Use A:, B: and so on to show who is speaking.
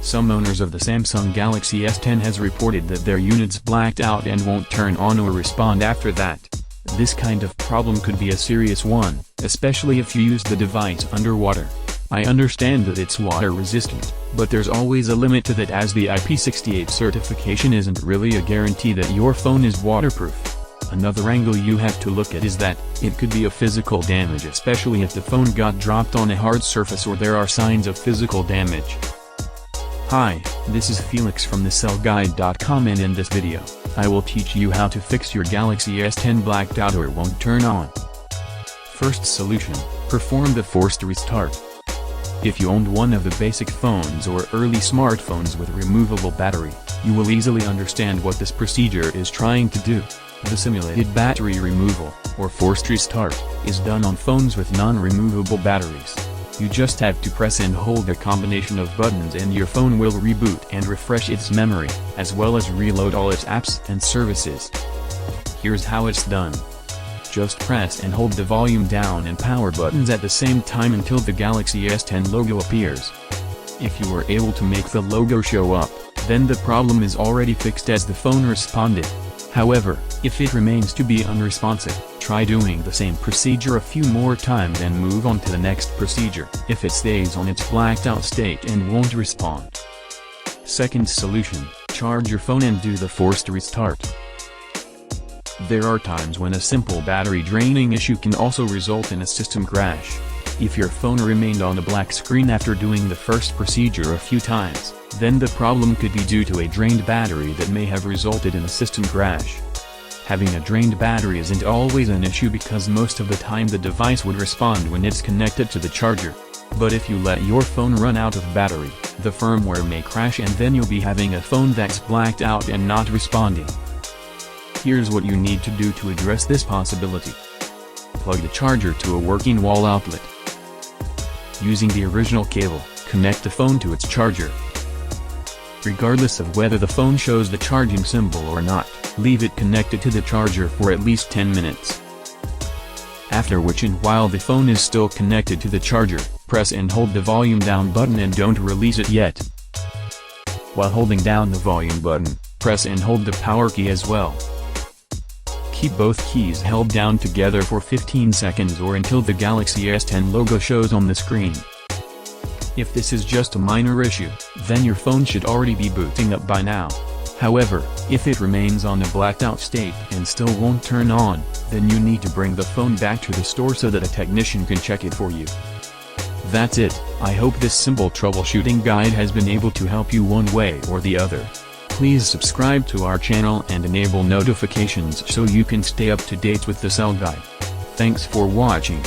A: Some owners of the Samsung Galaxy S10 has reported that their units blacked out and won't turn on or respond after that. This kind of problem could be a serious one, especially if you use the device underwater. I understand that it's water resistant, but there's always a limit to that, as the IP68 certification isn't really a guarantee that your phone is waterproof. Another angle you have to look at is that it could be a physical damage, especially if the phone got dropped on a hard surface or there are signs of physical damage. Hi, this is Felix from thecellguide.com, and in this video, I will teach you how to fix your Galaxy S10 blacked out or won't turn on. First solution, perform the forced restart. If you owned one of the basic phones or early smartphones with removable battery, you will easily understand what this procedure is trying to do. The simulated battery removal, or forced restart, is done on phones with non-removable batteries. You just have to press and hold a combination of buttons and your phone will reboot and refresh its memory, as well as reload all its apps and services. Here's how it's done. Just press and hold the volume down and power buttons at the same time until the Galaxy S10 logo appears. If you were able to make the logo show up, then the problem is already fixed as the phone responded. However, if it remains to be unresponsive, try doing the same procedure a few more times and move on to the next procedure if it stays on its blacked out state and won't respond. Second solution, charge your phone and do the forced restart. There are times when a simple battery draining issue can also result in a system crash. If your phone remained on a black screen after doing the first procedure a few times, then the problem could be due to a drained battery that may have resulted in a system crash. Having a drained battery isn't always an issue because most of the time the device would respond when it's connected to the charger. But if you let your phone run out of battery, the firmware may crash and then you'll be having a phone that's blacked out and not responding. Here's what you need to do to address this possibility. Plug the charger to a working wall outlet. Using the original cable, connect the phone to its charger. Regardless of whether the phone shows the charging symbol or not, leave it connected to the charger for at least 10 minutes. After which, and while the phone is still connected to the charger, press and hold the volume down button and don't release it yet. While holding down the volume button, press and hold the power key as well. Keep both keys held down together for 15 seconds or until the Galaxy S10 logo shows on the screen. If this is just a minor issue, then your phone should already be booting up by now. However, if it remains on a blacked out state and still won't turn on, then you need to bring the phone back to the store so that a technician can check it for you. That's it. I hope this simple troubleshooting guide has been able to help you one way or the other. Please subscribe to our channel and enable notifications so you can stay up to date with the Cell Guide. Thanks for watching.